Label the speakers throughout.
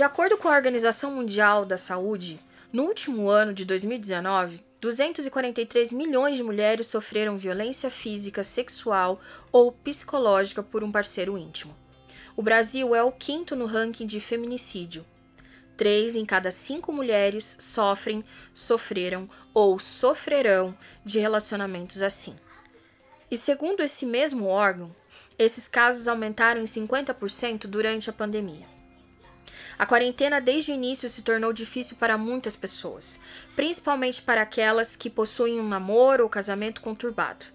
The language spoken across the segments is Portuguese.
Speaker 1: De acordo com a Organização Mundial da Saúde, no último ano de 2019, 243 milhões de mulheres sofreram violência física, sexual ou psicológica por um parceiro íntimo. O Brasil é o 5º no ranking de feminicídio. 3 em cada 5 mulheres sofreram ou sofrerão de relacionamentos assim. E segundo esse mesmo órgão, esses casos aumentaram em 50% durante a pandemia. A quarentena desde o início se tornou difícil para muitas pessoas, principalmente para aquelas que possuem um namoro ou casamento conturbado.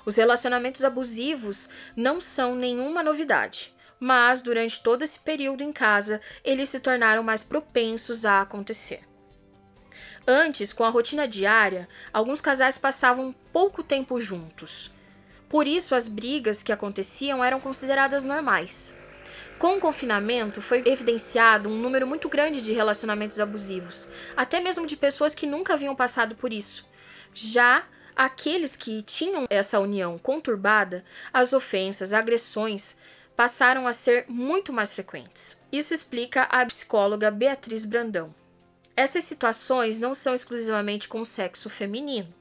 Speaker 1: Os relacionamentos abusivos não são nenhuma novidade, mas durante todo esse período em casa, eles se tornaram mais propensos a acontecer. Antes, com a rotina diária, alguns casais passavam pouco tempo juntos. Por isso, as brigas que aconteciam eram consideradas normais. Com o confinamento, foi evidenciado um número muito grande de relacionamentos abusivos, até mesmo de pessoas que nunca haviam passado por isso. Já aqueles que tinham essa união conturbada, as ofensas, agressões, passaram a ser muito mais frequentes. Isso explica a psicóloga Beatriz Brandão. Essas situações não são exclusivamente com o sexo feminino.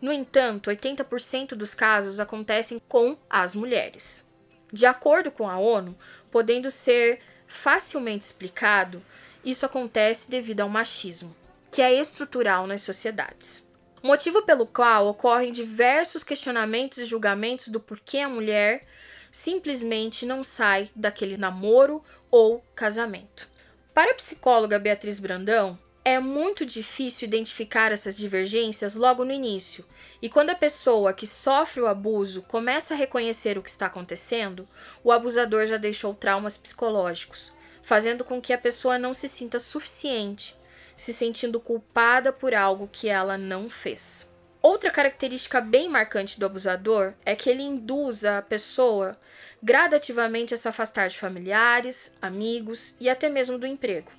Speaker 1: No entanto, 80% dos casos acontecem com as mulheres. De acordo com a ONU, podendo ser facilmente explicado, isso acontece devido ao machismo, que é estrutural nas sociedades. Motivo pelo qual ocorrem diversos questionamentos e julgamentos do porquê a mulher simplesmente não sai daquele namoro ou casamento. Para a psicóloga Beatriz Brandão, é muito difícil identificar essas divergências logo no início, e quando a pessoa que sofre o abuso começa a reconhecer o que está acontecendo, o abusador já deixou traumas psicológicos, fazendo com que a pessoa não se sinta suficiente, se sentindo culpada por algo que ela não fez. Outra característica bem marcante do abusador é que ele induz a pessoa gradativamente a se afastar de familiares, amigos e até mesmo do emprego,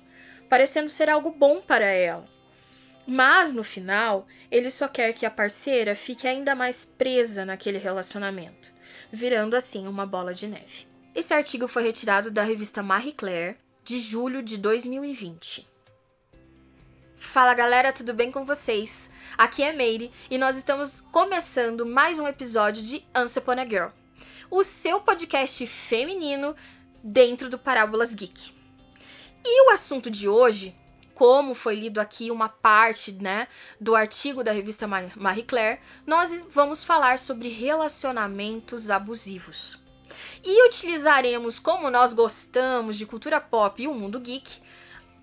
Speaker 1: parecendo ser algo bom para ela. Mas, no final, ele só quer que a parceira fique ainda mais presa naquele relacionamento, virando assim uma bola de neve. Esse artigo foi retirado da revista Marie Claire, de julho de 2020. Fala galera, tudo bem com vocês? Aqui é Meire e nós estamos começando mais um episódio de Once Upon a Girl, o seu podcast feminino dentro do Parábolas Geek. E o assunto de hoje, como foi lido aqui uma parte, do artigo da revista Marie Claire, nós vamos falar sobre relacionamentos abusivos. E utilizaremos, como nós gostamos de cultura pop e o mundo geek,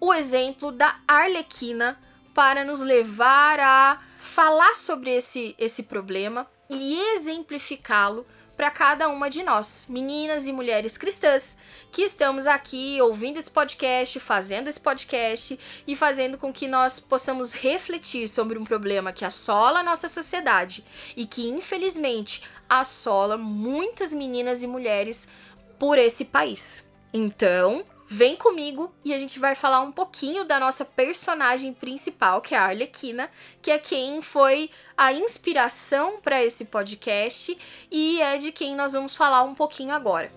Speaker 1: o exemplo da Arlequina para nos levar a falar sobre esse problema e exemplificá-lo para cada uma de nós, meninas e mulheres cristãs, que estamos aqui ouvindo esse podcast, fazendo esse podcast e fazendo com que nós possamos refletir sobre um problema que assola a nossa sociedade e que, infelizmente, assola muitas meninas e mulheres por esse país. Então, vem comigo e a gente vai falar um pouquinho da nossa personagem principal, que é a Arlequina, que é quem foi a inspiração para esse podcast e é de quem nós vamos falar um pouquinho agora.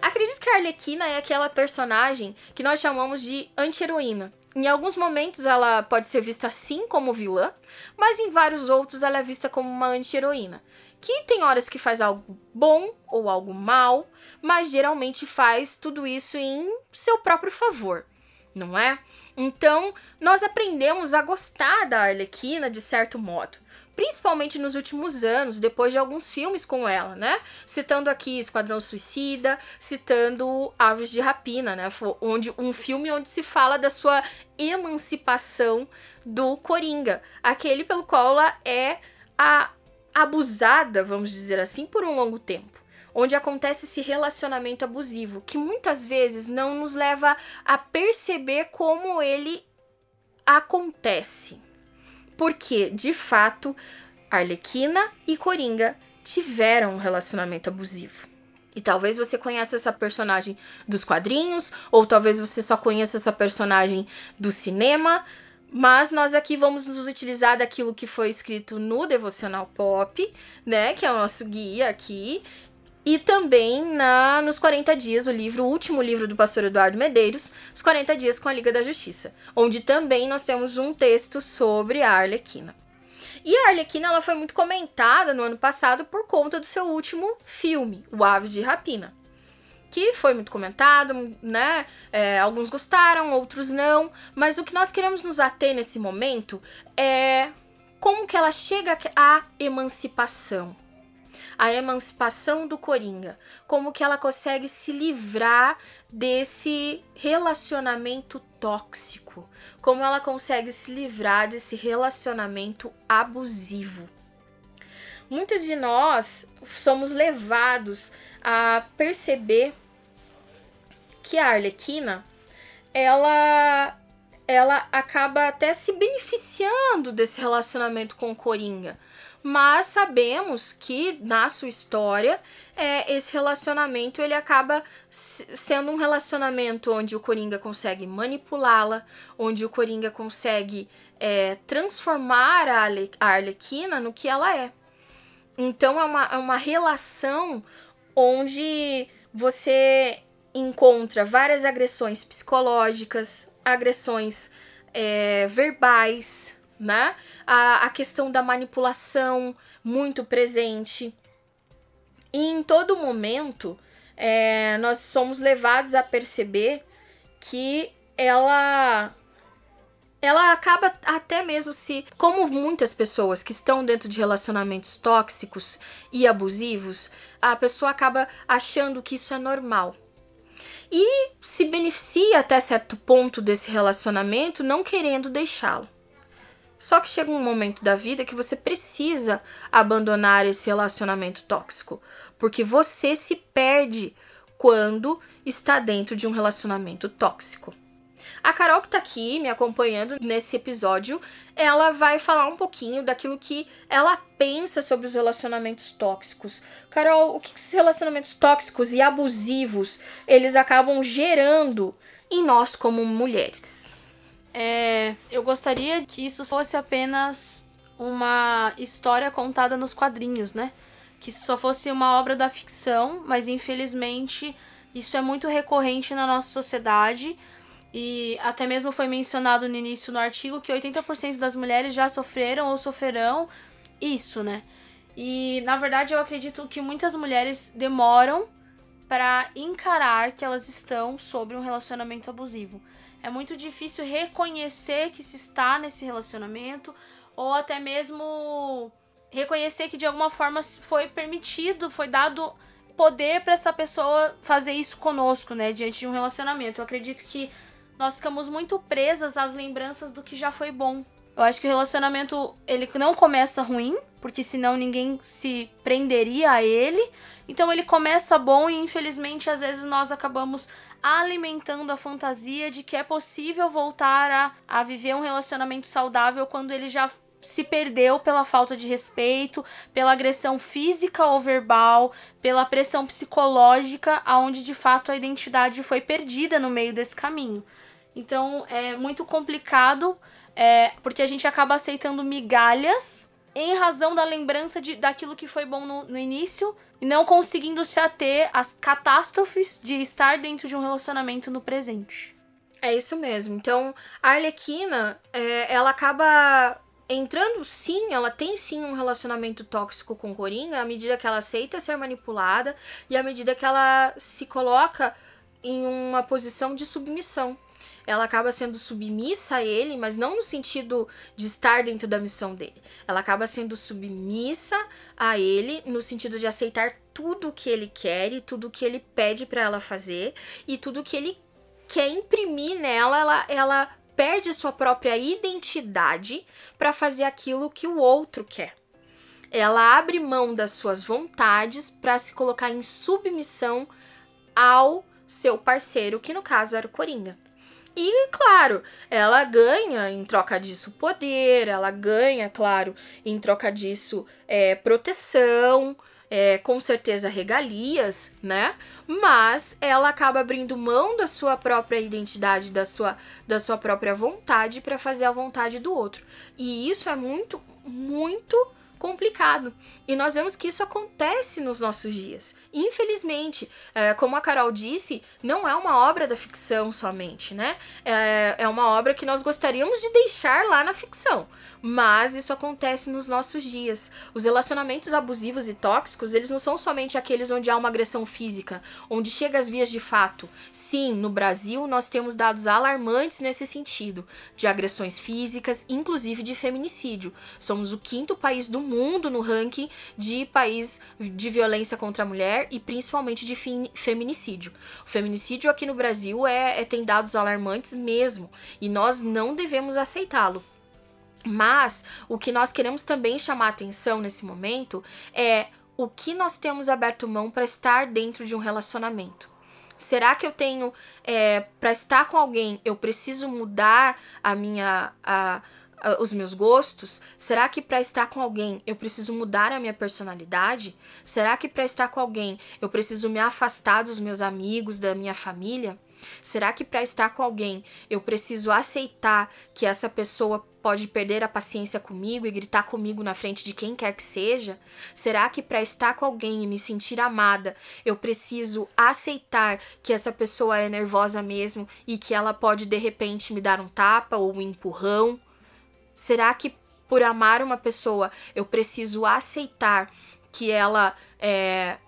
Speaker 1: Acredito que a Arlequina é aquela personagem que nós chamamos de anti-heroína. Em alguns momentos ela pode ser vista assim como vilã, mas em vários outros ela é vista como uma anti-heroína, que tem horas que faz algo bom ou algo mal, mas geralmente faz tudo isso em seu próprio favor, não é? Então, nós aprendemos a gostar da Arlequina de certo modo, principalmente nos últimos anos, depois de alguns filmes com ela, Citando aqui Esquadrão Suicida, citando Aves de Rapina, um filme onde se fala da sua emancipação do Coringa, aquele pelo qual ela é abusada, vamos dizer assim, por um longo tempo, onde acontece esse relacionamento abusivo, que muitas vezes não nos leva a perceber como ele acontece. Porque, de fato, Arlequina e Coringa tiveram um relacionamento abusivo. E talvez você conheça essa personagem dos quadrinhos, ou talvez você só conheça essa personagem do cinema, mas nós aqui vamos nos utilizar daquilo que foi escrito no Devocional Pop, que é o nosso guia aqui, E também nos 40 dias, o último livro do pastor Eduardo Medeiros, Os 40 Dias com a Liga da Justiça, onde também nós temos um texto sobre a Arlequina. E a Arlequina, ela foi muito comentada no ano passado por conta do seu último filme, O Aves de Rapina, que foi muito comentado, né? Alguns gostaram, outros não, mas o que nós queremos nos ater nesse momento é como que ela chega à emancipação. A emancipação do Coringa, como que ela consegue se livrar desse relacionamento tóxico, como ela consegue se livrar desse relacionamento abusivo. Muitos de nós somos levados a perceber que a Arlequina, ela acaba até se beneficiando desse relacionamento com o Coringa. Mas sabemos que, na sua história, esse relacionamento ele acaba sendo um relacionamento onde o Coringa consegue manipulá-la, onde o Coringa consegue transformar a Arlequina no que ela é. Então é uma relação onde você encontra várias agressões psicológicas, agressões verbais, né? A questão da manipulação muito presente. E em todo momento, nós somos levados a perceber que ela acaba até mesmo como muitas pessoas que estão dentro de relacionamentos tóxicos e abusivos, a pessoa acaba achando que isso é normal. E se beneficia até certo ponto desse relacionamento, não querendo deixá-lo. Só que chega um momento da vida que você precisa abandonar esse relacionamento tóxico, porque você se perde quando está dentro de um relacionamento tóxico. A Carol, que tá aqui me acompanhando nesse episódio, ela vai falar um pouquinho daquilo que ela pensa sobre os relacionamentos tóxicos. Carol, o que esses relacionamentos tóxicos e abusivos, eles acabam gerando em nós como mulheres?
Speaker 2: Eu gostaria que isso fosse apenas uma história contada nos quadrinhos, né? Que isso só fosse uma obra da ficção, mas infelizmente isso é muito recorrente na nossa sociedade. E até mesmo foi mencionado no início no artigo que 80% das mulheres já sofreram ou sofrerão isso, né? E, na verdade, eu acredito que muitas mulheres demoram para encarar que elas estão sobre um relacionamento abusivo. É muito difícil reconhecer que se está nesse relacionamento ou até mesmo reconhecer que de alguma forma foi permitido, foi dado poder para essa pessoa fazer isso conosco, né, diante de um relacionamento. Eu acredito que nós ficamos muito presas às lembranças do que já foi bom. Eu acho que o relacionamento, ele não começa ruim, porque senão ninguém se prenderia a ele. Então ele começa bom e infelizmente às vezes nós acabamos alimentando a fantasia de que é possível voltar a viver um relacionamento saudável quando ele já se perdeu pela falta de respeito, pela agressão física ou verbal, pela pressão psicológica, onde de fato a identidade foi perdida no meio desse caminho. Então é muito complicado, porque a gente acaba aceitando migalhas em razão da lembrança daquilo que foi bom no início e não conseguindo se ater às catástrofes de estar dentro de um relacionamento no presente.
Speaker 1: É isso mesmo. Então, a Arlequina, ela acaba entrando, sim, ela tem sim um relacionamento tóxico com o Coringa à medida que ela aceita ser manipulada e à medida que ela se coloca em uma posição de submissão. Ela acaba sendo submissa a ele, mas não no sentido de estar dentro da missão dele. Ela acaba sendo submissa a ele no sentido de aceitar tudo o que ele quer e tudo o que ele pede pra ela fazer e tudo que ele quer imprimir nela, ela perde sua própria identidade para fazer aquilo que o outro quer. Ela abre mão das suas vontades para se colocar em submissão ao seu parceiro, que no caso era o Coringa. E, claro, ela ganha em troca disso poder, ela ganha, claro, em troca disso proteção, com certeza regalias, né? Mas ela acaba abrindo mão da sua própria identidade, da sua própria vontade para fazer a vontade do outro. E isso é muito, muito complicado. E nós vemos que isso acontece nos nossos dias. Infelizmente, como a Carol disse, não é uma obra da ficção somente, né? É uma obra que nós gostaríamos de deixar lá na ficção. Mas isso acontece nos nossos dias. Os relacionamentos abusivos e tóxicos, eles não são somente aqueles onde há uma agressão física, onde chega às vias de fato. Sim, no Brasil nós temos dados alarmantes nesse sentido, de agressões físicas, inclusive de feminicídio. Somos o 5º país do mundo no ranking de país de violência contra a mulher e principalmente de feminicídio. O feminicídio aqui no Brasil tem dados alarmantes mesmo, e nós não devemos aceitá-lo. Mas o que nós queremos também chamar a atenção nesse momento é o que nós temos aberto mão para estar dentro de um relacionamento. Será que eu tenho, para estar com alguém, eu preciso mudar os meus gostos? Será que para estar com alguém eu preciso mudar a minha personalidade? Será que para estar com alguém eu preciso me afastar dos meus amigos, da minha família? Será que para estar com alguém eu preciso aceitar que essa pessoa pode perder a paciência comigo e gritar comigo na frente de quem quer que seja? Será que para estar com alguém e me sentir amada, eu preciso aceitar que essa pessoa é nervosa mesmo e que ela pode de repente me dar um tapa ou um empurrão? Será que por amar uma pessoa eu preciso aceitar que ela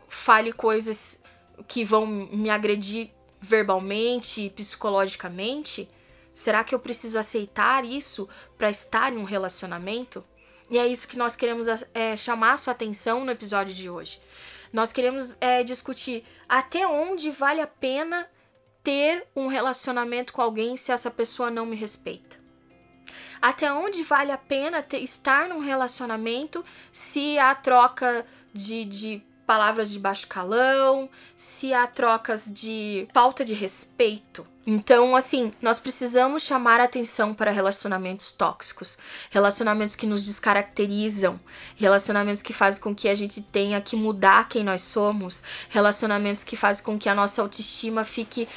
Speaker 1: fale coisas que vão me agredir verbalmente e psicologicamente? Será que eu preciso aceitar isso para estar em um relacionamento? E é isso que nós queremos chamar a sua atenção no episódio de hoje. Nós queremos discutir até onde vale a pena ter um relacionamento com alguém se essa pessoa não me respeita. Até onde vale a pena estar num relacionamento se há troca de palavras de baixo calão, se há trocas de falta de respeito. Então, assim, nós precisamos chamar a atenção para relacionamentos tóxicos, relacionamentos que nos descaracterizam, relacionamentos que fazem com que a gente tenha que mudar quem nós somos, relacionamentos que fazem com que a nossa autoestima fique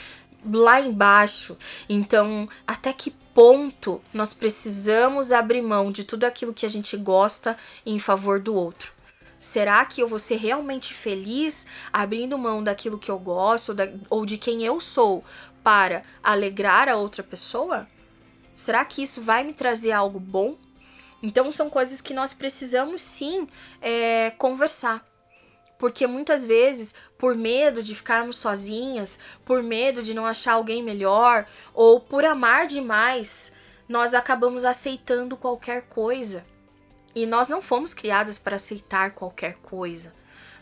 Speaker 1: lá embaixo. Então, até que ponto nós precisamos abrir mão de tudo aquilo que a gente gosta em favor do outro? Será que eu vou ser realmente feliz abrindo mão daquilo que eu gosto ou de quem eu sou para alegrar a outra pessoa? Será que isso vai me trazer algo bom? Então são coisas que nós precisamos sim conversar. Porque muitas vezes, por medo de ficarmos sozinhas, por medo de não achar alguém melhor, ou por amar demais, nós acabamos aceitando qualquer coisa. E nós não fomos criadas para aceitar qualquer coisa.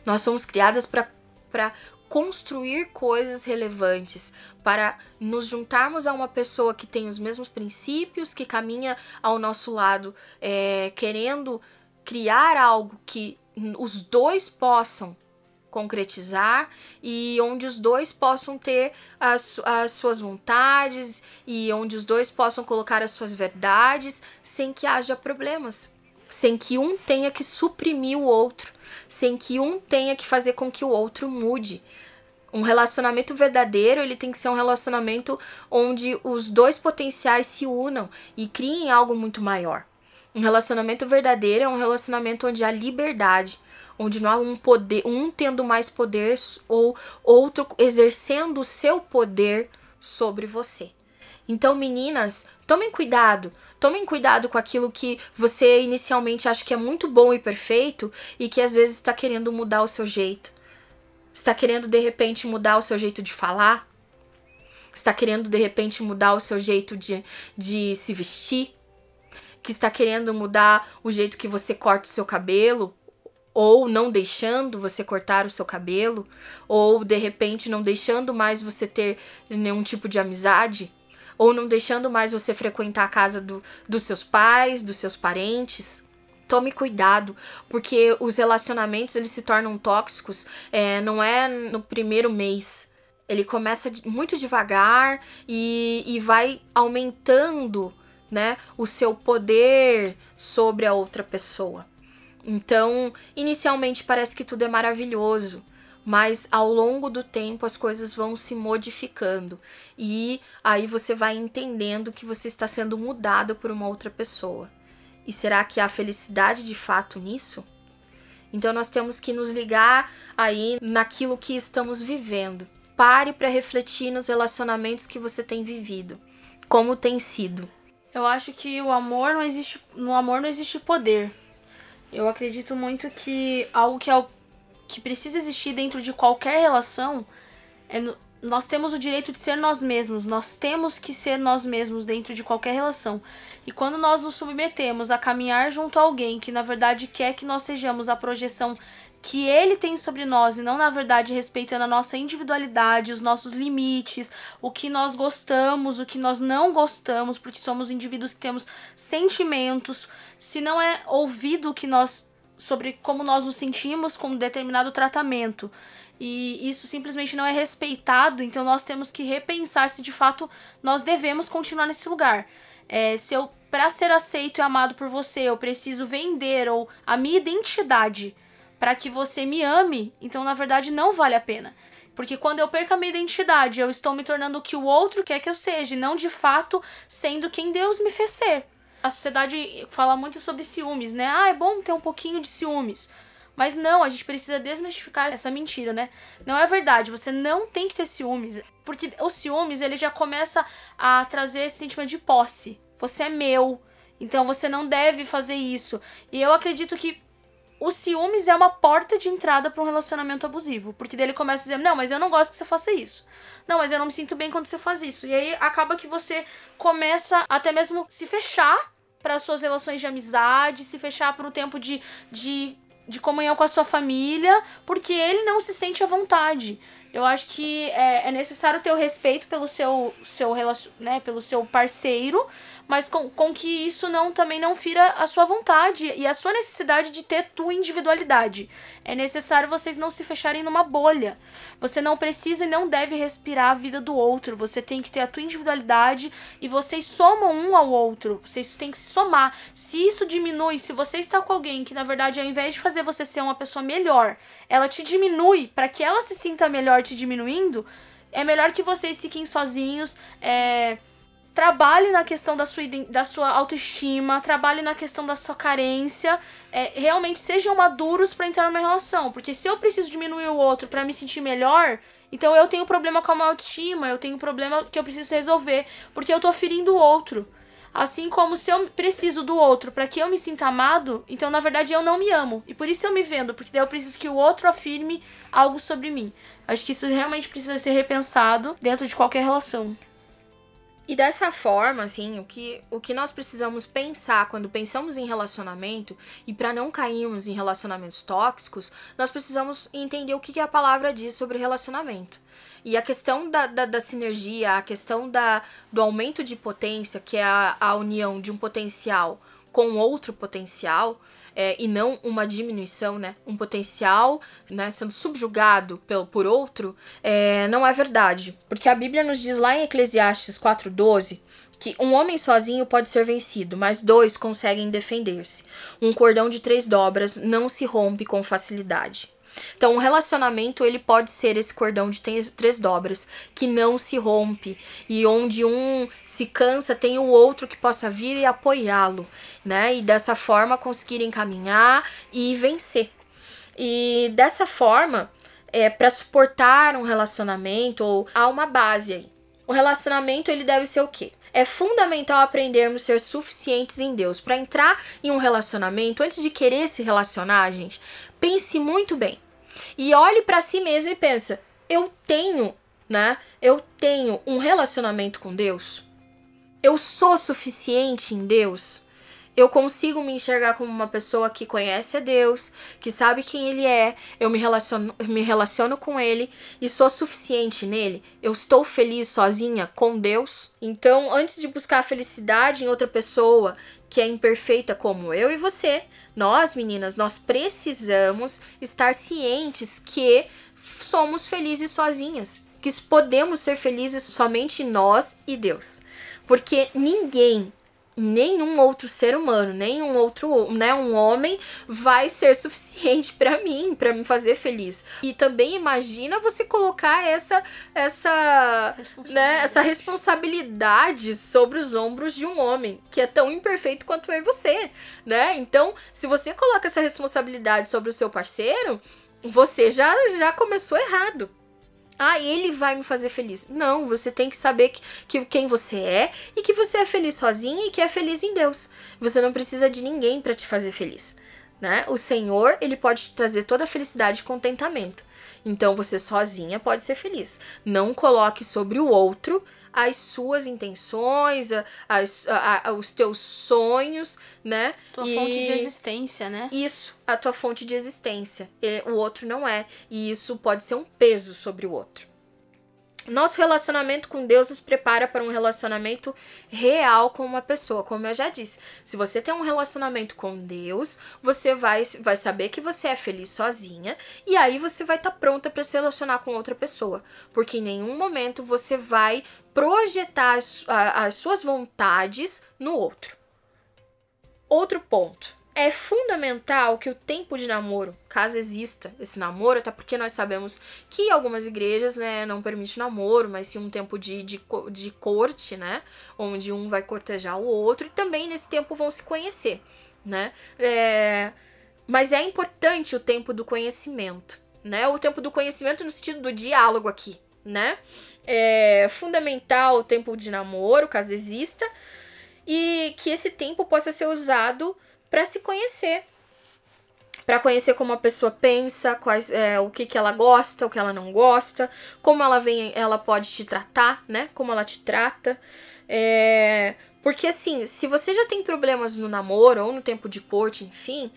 Speaker 1: Nós fomos criadas para construir coisas relevantes, para nos juntarmos a uma pessoa que tem os mesmos princípios, que caminha ao nosso lado, querendo criar algo que os dois possam concretizar e onde os dois possam ter as suas vontades e onde os dois possam colocar as suas verdades sem que haja problemas. Sem que um tenha que suprimir o outro, sem que um tenha que fazer com que o outro mude. Um relacionamento verdadeiro, ele tem que ser um relacionamento onde os dois potenciais se unam e criem algo muito maior. Um relacionamento verdadeiro é um relacionamento onde há liberdade, onde não há um tendo mais poder ou outro exercendo o seu poder sobre você. Então, meninas, tomem cuidado com aquilo que você inicialmente acha que é muito bom e perfeito e que às vezes está querendo mudar o seu jeito. Está querendo de repente mudar o seu jeito de falar? Está querendo de repente mudar o seu jeito de se vestir? Que está querendo mudar o jeito que você corta o seu cabelo? Ou não deixando você cortar o seu cabelo? Ou de repente não deixando mais você ter nenhum tipo de amizade? Ou não deixando mais você frequentar a casa dos seus pais, dos seus parentes? Tome cuidado, porque os relacionamentos eles se tornam tóxicos, não é no primeiro mês. Ele começa muito devagar e vai aumentando, né, o seu poder sobre a outra pessoa. Então, inicialmente parece que tudo é maravilhoso, mas ao longo do tempo as coisas vão se modificando e aí você vai entendendo que você está sendo mudado por uma outra pessoa. E será que há felicidade de fato nisso? Então nós temos que nos ligar aí naquilo que estamos vivendo. Pare para refletir nos relacionamentos que você tem vivido. Como tem sido.
Speaker 2: Eu acho que no amor não existe poder. Eu acredito muito que algo que precisa existir dentro de qualquer relação nós temos o direito de ser nós mesmos. Nós temos que ser nós mesmos dentro de qualquer relação. E quando nós nos submetemos a caminhar junto a alguém que na verdade quer que nós sejamos a projeção que ele tem sobre nós e não na verdade respeitando a nossa individualidade, os nossos limites, o que nós gostamos, o que nós não gostamos, porque somos indivíduos que temos sentimentos, se não é ouvido o que sobre como nós nos sentimos com um determinado tratamento, e isso simplesmente não é respeitado, então nós temos que repensar se de fato nós devemos continuar nesse lugar. Se eu, para ser aceito e amado por você, eu preciso vender ou a minha identidade para que você me ame, então na verdade não vale a pena. Porque quando eu perco a minha identidade, eu estou me tornando o que o outro quer que eu seja, e não de fato sendo quem Deus me fez ser. A sociedade fala muito sobre ciúmes, né? É bom ter um pouquinho de ciúmes. Mas não, a gente precisa desmistificar essa mentira, né? Não é verdade, você não tem que ter ciúmes. Porque o ciúmes, ele já começa a trazer esse sentimento de posse. Você é meu, então você não deve fazer isso. E eu acredito que o ciúmes é uma porta de entrada para um relacionamento abusivo. Porque daí ele começa a dizer, não, mas eu não gosto que você faça isso. Não, mas eu não me sinto bem quando você faz isso. E aí acaba que você começa até mesmo se fechar para as suas relações de amizade, se fechar para o tempo de comunhão com a sua família, porque ele não se sente à vontade. Eu acho que é necessário ter o respeito pelo pelo seu parceiro, mas com que isso também não fira a sua vontade e a sua necessidade de ter tua individualidade. É necessário vocês não se fecharem numa bolha. Você não precisa e não deve respirar a vida do outro. Você tem que ter a tua individualidade e vocês somam um ao outro. Vocês têm que se somar. Se isso diminui, se você está com alguém que, na verdade, ao invés de fazer você ser uma pessoa melhor, ela te diminui para que ela se sinta melhor te diminuindo, é melhor que vocês fiquem sozinhos, trabalhe na questão da sua autoestima, trabalhe na questão da sua carência, realmente sejam maduros para entrar numa relação, porque se eu preciso diminuir o outro para me sentir melhor, então eu tenho problema com a minha autoestima, eu tenho problema que eu preciso resolver, porque eu tô ferindo o outro. Assim como se eu preciso do outro para que eu me sinta amado, então na verdade eu não me amo. E por isso eu me vendo, porque daí eu preciso que o outro afirme algo sobre mim. Acho que isso realmente precisa ser repensado dentro de qualquer relação.
Speaker 1: E dessa forma, assim, o que nós precisamos pensar quando pensamos em relacionamento, e para não cairmos em relacionamentos tóxicos, nós precisamos entender o que a palavra diz sobre relacionamento. E a questão da sinergia, a questão do aumento de potência, que é a união de um potencial com outro potencial, e não uma diminuição, né? Um potencial, né, sendo subjugado por outro, não é verdade. Porque a Bíblia nos diz lá em Eclesiastes 4:12 que um homem sozinho pode ser vencido, mas dois conseguem defender-se. Um cordão de 3 dobras não se rompe com facilidade. Então, um relacionamento, ele pode ser esse cordão de 3 dobras, que não se rompe, e onde um se cansa, tem o outro que possa vir e apoiá-lo, né? E dessa forma conseguirem caminhar e vencer. E dessa forma, para suportar um relacionamento, ou há uma base aí. O relacionamento, ele deve ser o quê? É fundamental aprendermos a ser suficientes em Deus. Para entrar em um relacionamento, antes de querer se relacionar, gente, pense muito bem. E olhe para si mesmo e pensa, eu tenho um relacionamento com Deus? Eu sou suficiente em Deus? Eu consigo me enxergar como uma pessoa que conhece a Deus, que sabe quem Ele é, eu me relaciono com Ele e sou suficiente nele? Eu estou feliz sozinha com Deus? Então, antes de buscar a felicidade em outra pessoa que é imperfeita como eu e você, nós, meninas, nós precisamos estar cientes que somos felizes sozinhas, que podemos ser felizes somente nós e Deus. Porque ninguém nenhum outro ser humano, nenhum outro, né, um homem vai ser suficiente pra mim fazer feliz. E também imagina você colocar essa responsabilidade sobre os ombros de um homem, que é tão imperfeito quanto eu e você, né? Então, se você coloca essa responsabilidade sobre o seu parceiro, você já começou errado. Ah, ele vai me fazer feliz. Não, você tem que saber que quem você é e que você é feliz sozinha e que é feliz em Deus. Você não precisa de ninguém para te fazer feliz, né? O Senhor, ele pode te trazer toda a felicidade e contentamento. Então, você sozinha pode ser feliz. Não coloque sobre o outro as suas intenções, os teus sonhos, né?
Speaker 2: Tua fonte de existência, né?
Speaker 1: Isso, a tua fonte de existência. O outro não é. E isso pode ser um peso sobre o outro. Nosso relacionamento com Deus nos prepara para um relacionamento real com uma pessoa, como eu já disse. Se você tem um relacionamento com Deus, você vai saber que você é feliz sozinha, e aí você vai estar pronta para se relacionar com outra pessoa, porque em nenhum momento você vai projetar as suas vontades no outro. Outro ponto. É fundamental que o tempo de namoro, caso exista esse namoro, até porque nós sabemos que algumas igrejas, né, não permitem namoro, mas sim um tempo de corte, né, onde um vai cortejar o outro, e também nesse tempo vão se conhecer, né, mas é importante o tempo do conhecimento, né, o tempo do conhecimento no sentido do diálogo aqui, né, é fundamental o tempo de namoro, caso exista, e que esse tempo possa ser usado para se conhecer, para conhecer como a pessoa pensa, o que ela gosta, o que ela não gosta, como ela pode te tratar, né? Como ela te trata. Porque assim, se você já tem problemas no namoro ou no tempo de corte, enfim,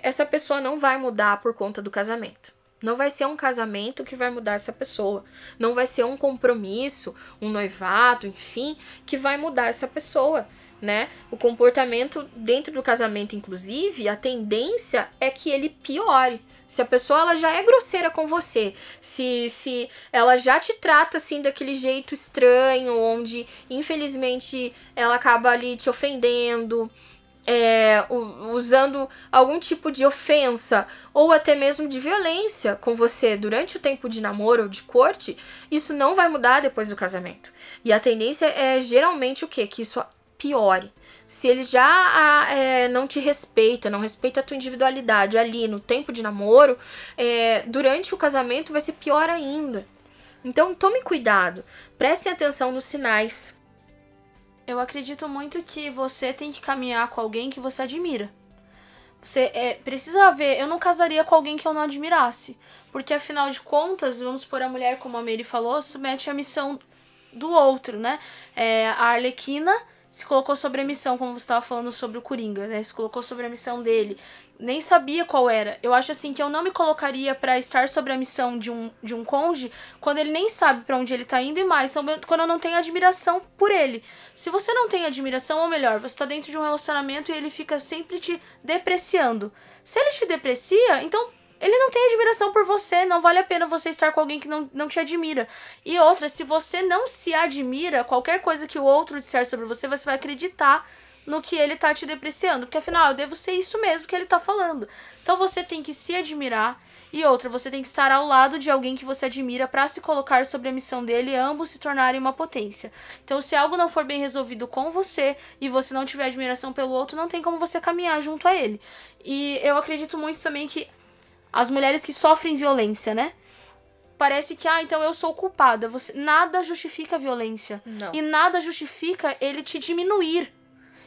Speaker 1: essa pessoa não vai mudar por conta do casamento. Não vai ser um casamento que vai mudar essa pessoa. Não vai ser um compromisso, um noivado, enfim, que vai mudar essa pessoa, né? O comportamento dentro do casamento, inclusive, a tendência é que ele piore. Se a pessoa ela já é grosseira com você, se ela já te trata assim daquele jeito estranho, onde infelizmente ela acaba ali te ofendendo, usando algum tipo de ofensa ou até mesmo de violência com você durante o tempo de namoro ou de corte, isso não vai mudar depois do casamento. E a tendência é geralmente o quê? Que isso piore. Se ele já não te respeita, não respeita a tua individualidade ali no tempo de namoro, durante o casamento vai ser pior ainda. Então tome cuidado, preste atenção nos sinais.
Speaker 2: Eu acredito muito que você tem que caminhar com alguém que você admira. Você precisa ver, eu não casaria com alguém que eu não admirasse. Porque afinal de contas, vamos supor, a mulher, como a Mary falou, submete a missão do outro, né? A Arlequina se colocou sobre a missão, como você estava falando sobre o Coringa, né? Se colocou sobre a missão dele. Nem sabia qual era. Eu acho assim que eu não me colocaria pra estar sobre a missão de um cônjuge quando ele nem sabe pra onde ele tá indo, e mais, quando eu não tenho admiração por ele. Se você não tem admiração, ou melhor, você tá dentro de um relacionamento e ele fica sempre te depreciando. Se ele te deprecia, então ele não tem admiração por você, não vale a pena você estar com alguém que não te admira. E outra, se você não se admira, qualquer coisa que o outro disser sobre você, você vai acreditar no que ele tá te depreciando. Porque afinal, eu devo ser isso mesmo que ele tá falando. Então você tem que se admirar. E outra, você tem que estar ao lado de alguém que você admira para se colocar sobre a missão dele e ambos se tornarem uma potência. Então se algo não for bem resolvido com você e você não tiver admiração pelo outro, não tem como você caminhar junto a ele. E eu acredito muito também que as mulheres que sofrem violência, né? Parece que, então eu sou culpada. Nada justifica a violência.
Speaker 1: Não.
Speaker 2: E nada justifica ele te diminuir.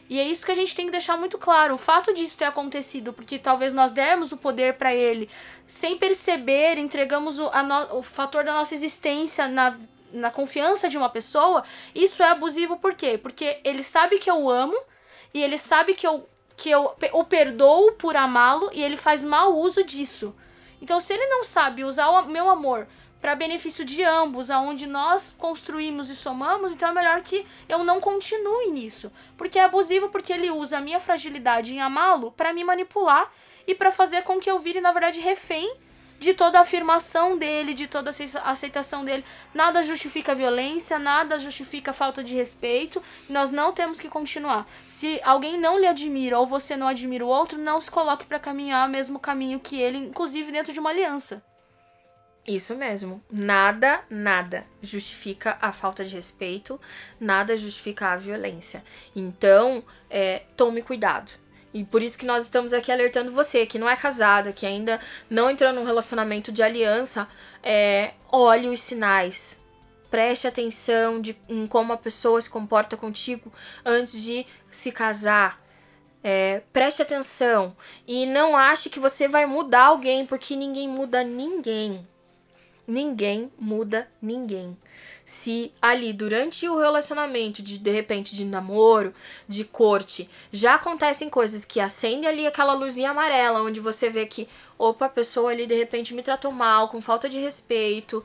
Speaker 2: E é isso que a gente tem que deixar muito claro. O fato disso ter acontecido, porque talvez nós dermos o poder pra ele, sem perceber, entregamos o fator da nossa existência na confiança de uma pessoa, isso é abusivo por quê? Porque ele sabe que eu amo, e ele sabe que eu o perdoo por amá-lo, e ele faz mau uso disso. Então, se ele não sabe usar o meu amor para benefício de ambos, aonde nós construímos e somamos, então é melhor que eu não continue nisso. Porque é abusivo, porque ele usa a minha fragilidade em amá-lo para me manipular e para fazer com que eu vire, na verdade, refém de toda a afirmação dele, de toda a aceitação dele. Nada justifica a violência, nada justifica a falta de respeito. Nós não temos que continuar. Se alguém não lhe admira ou você não admira o outro, não se coloque para caminhar o mesmo caminho que ele, inclusive dentro de uma aliança.
Speaker 1: Isso mesmo. Nada justifica a falta de respeito, nada justifica a violência. Então, tome cuidado. E por isso que nós estamos aqui alertando você, que não é casada, que ainda não entrou num relacionamento de aliança, olhe os sinais. Preste atenção em como a pessoa se comporta contigo antes de se casar. Preste atenção. E não ache que você vai mudar alguém, porque ninguém muda ninguém. Ninguém muda ninguém. Se ali, durante o relacionamento, de repente, de namoro, de corte, já acontecem coisas que acendem ali aquela luzinha amarela, onde você vê que, opa, a pessoa ali, de repente, me tratou mal, com falta de respeito,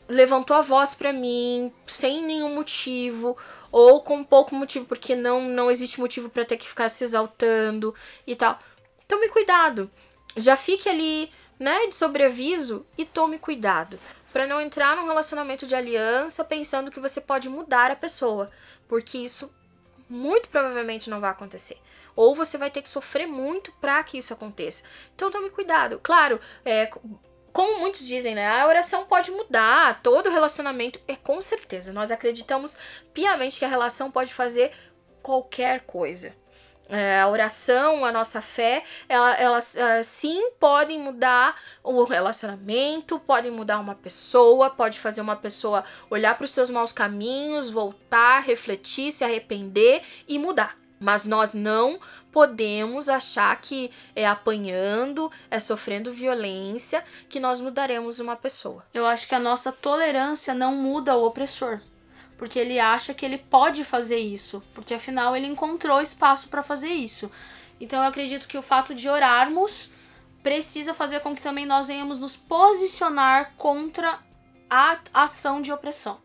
Speaker 1: levantou a voz pra mim, sem nenhum motivo, ou com pouco motivo, porque não existe motivo pra ter que ficar se exaltando e tal. Tome cuidado. Já fique ali, né, de sobreaviso e tome cuidado para não entrar num relacionamento de aliança pensando que você pode mudar a pessoa, porque isso muito provavelmente não vai acontecer. Ou você vai ter que sofrer muito para que isso aconteça. Então tome cuidado. Claro, como muitos dizem, né, a oração pode mudar todo relacionamento. Com certeza, nós acreditamos piamente que a relação pode fazer qualquer coisa. A oração, a nossa fé, elas sim podem mudar o relacionamento, podem mudar uma pessoa, pode fazer uma pessoa olhar para os seus maus caminhos, voltar, refletir, se arrepender e mudar. Mas nós não podemos achar que apanhando, sofrendo violência, que nós mudaremos uma pessoa.
Speaker 2: Eu acho que a nossa tolerância não muda o opressor. Porque ele acha que ele pode fazer isso, porque afinal ele encontrou espaço para fazer isso. Então eu acredito que o fato de orarmos precisa fazer com que também nós venhamos nos posicionar contra a ação de opressão.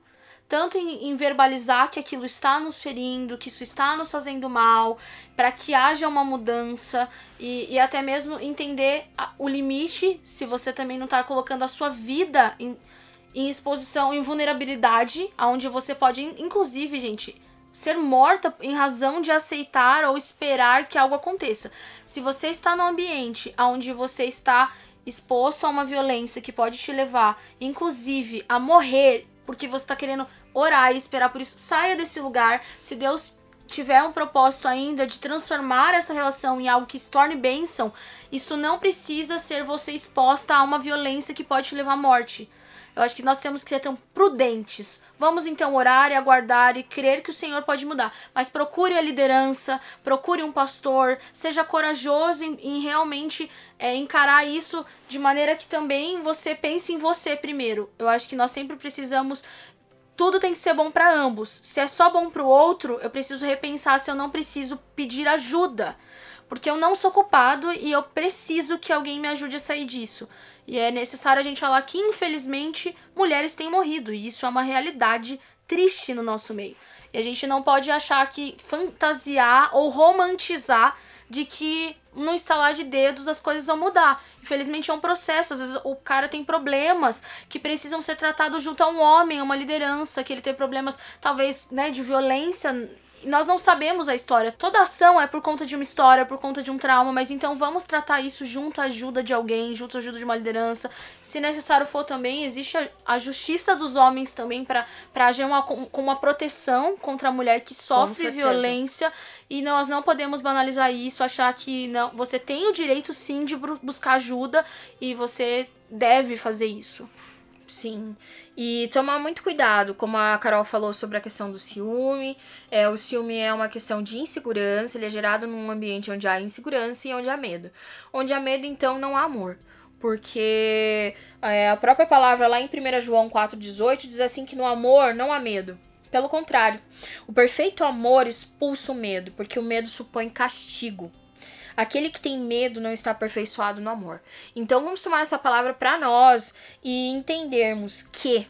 Speaker 2: Tanto em verbalizar que aquilo está nos ferindo, que isso está nos fazendo mal, para que haja uma mudança e até mesmo entender o limite, se você também não está colocando a sua vida em exposição, em vulnerabilidade, onde você pode, inclusive, gente, ser morta em razão de aceitar ou esperar que algo aconteça. Se você está num ambiente onde você está exposto a uma violência que pode te levar, inclusive, a morrer, porque você está querendo orar e esperar por isso, saia desse lugar. Se Deus tiver um propósito ainda de transformar essa relação em algo que se torne bênção, isso não precisa ser você exposta a uma violência que pode te levar à morte. Eu acho que nós temos que ser tão prudentes. Vamos então orar e aguardar e crer que o Senhor pode mudar. Mas procure a liderança, procure um pastor, seja corajoso em realmente encarar isso de maneira que também você pense em você primeiro. Eu acho que nós sempre precisamos... Tudo tem que ser bom para ambos. Se é só bom para o outro, eu preciso repensar se eu não preciso pedir ajuda. Porque eu não sou culpado e eu preciso que alguém me ajude a sair disso. E é necessário a gente falar que, infelizmente, mulheres têm morrido. E isso é uma realidade triste no nosso meio. E a gente não pode achar que fantasiar ou romantizar de que no estalar de dedos as coisas vão mudar. Infelizmente é um processo. Às vezes o cara tem problemas que precisam ser tratados junto a um homem, a uma liderança, que ele tem problemas, talvez, né, de violência. Nós não sabemos a história. Toda ação é por conta de uma história, por conta de um trauma, mas então vamos tratar isso junto à ajuda de alguém, junto à ajuda de uma liderança. Se necessário for também, existe a justiça dos homens também para agir com uma proteção contra a mulher que sofre violência. E nós não podemos banalizar isso, achar que não, você tem o direito sim de buscar ajuda e você deve fazer isso.
Speaker 1: Sim, e tomar muito cuidado, como a Carol falou sobre a questão do ciúme. O ciúme é uma questão de insegurança, ele é gerado num ambiente onde há insegurança e onde há medo. Onde há medo, então, não há amor. Porque a própria palavra lá em 1 João 4,18 diz assim que no amor não há medo. Pelo contrário, o perfeito amor expulsa o medo, porque o medo supõe castigo. Aquele que tem medo não está aperfeiçoado no amor. Então vamos tomar essa palavra para nós e entendermos que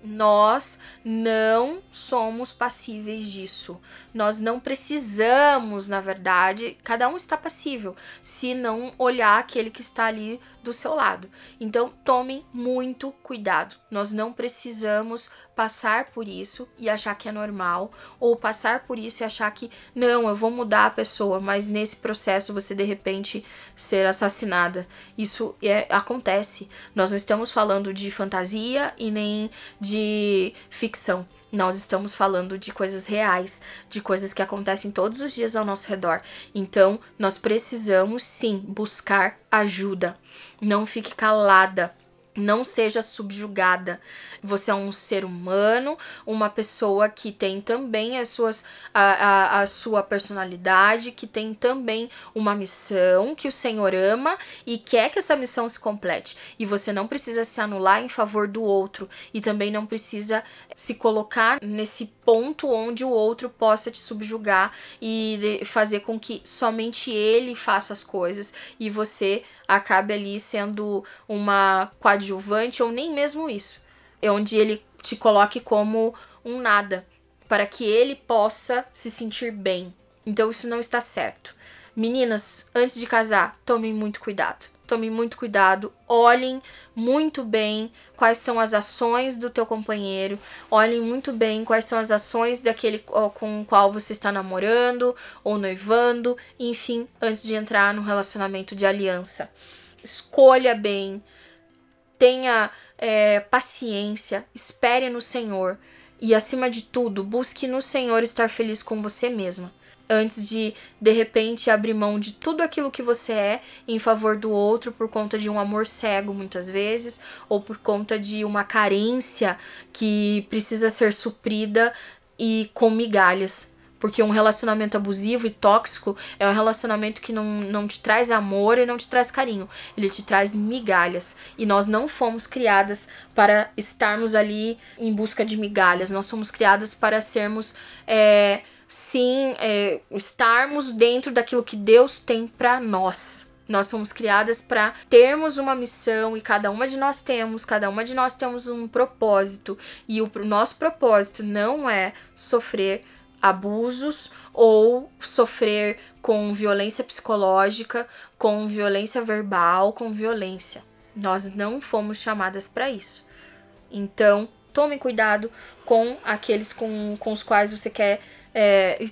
Speaker 1: nós não somos passíveis disso. Nós não precisamos, na verdade, cada um está passível, se não olhar aquele que está ali do seu lado. Então, tomem muito cuidado. Nós não precisamos passar por isso e achar que é normal, ou passar por isso e achar que, não, eu vou mudar a pessoa, mas nesse processo você, de repente, ser assassinada. Isso acontece. Nós não estamos falando de fantasia e nem de ficção. Nós estamos falando de coisas reais, de coisas que acontecem todos os dias ao nosso redor. Então, nós precisamos, sim, buscar ajuda. Não fique calada. Não seja subjugada. Você é um ser humano, uma pessoa que tem também a sua personalidade, que tem também uma missão que o Senhor ama e quer que essa missão se complete. E você não precisa se anular em favor do outro. E também não precisa se colocar nesse ponto onde o outro possa te subjugar e fazer com que somente ele faça as coisas e você acabe ali sendo uma coadjuvante ou nem mesmo isso. É onde ele te coloque como um nada, para que ele possa se sentir bem. Então isso não está certo. Meninas, antes de casar, tomem muito cuidado. Tomem muito cuidado, olhem muito bem quais são as ações do teu companheiro, olhem muito bem quais são as ações daquele com o qual você está namorando ou noivando, enfim, antes de entrar no relacionamento de aliança. Escolha bem, tenha paciência, espere no Senhor e, acima de tudo, busque no Senhor estar feliz com você mesma. Antes de repente, abrir mão de tudo aquilo que você é em favor do outro por conta de um amor cego, muitas vezes, ou por conta de uma carência que precisa ser suprida e com migalhas. Porque um relacionamento abusivo e tóxico é um relacionamento que não te traz amor e não te traz carinho. Ele te traz migalhas. E nós não fomos criadas para estarmos ali em busca de migalhas. Nós fomos criadas para sermos... estarmos dentro daquilo que Deus tem para nós. Nós somos criadas para termos uma missão e cada uma de nós temos um propósito. E o nosso propósito não é sofrer abusos ou sofrer com violência psicológica, com violência verbal, com violência. Nós não fomos chamadas para isso. Então, tome cuidado com aqueles com os quais você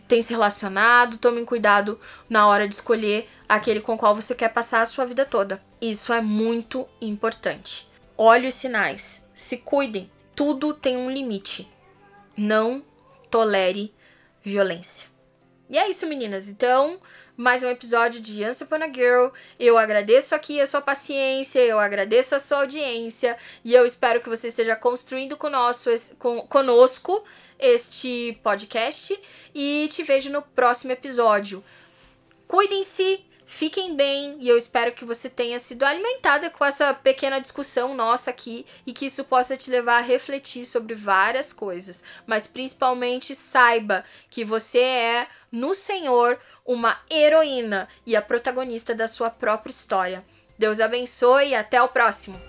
Speaker 1: tem se relacionado, tomem cuidado na hora de escolher aquele com o qual você quer passar a sua vida toda. Isso é muito importante. Olhe os sinais, se cuidem, tudo tem um limite. Não tolere violência. E é isso, meninas. Então, mais um episódio de Once Upon a Girl. Eu agradeço aqui a sua paciência, eu agradeço a sua audiência e eu espero que você esteja construindo conosco este podcast e te vejo no próximo episódio. Cuidem-se, fiquem bem e eu espero que você tenha sido alimentada com essa pequena discussão nossa aqui e que isso possa te levar a refletir sobre várias coisas. Mas principalmente saiba que você é, no Senhor, uma heroína e a protagonista da sua própria história. Deus abençoe e até o próximo!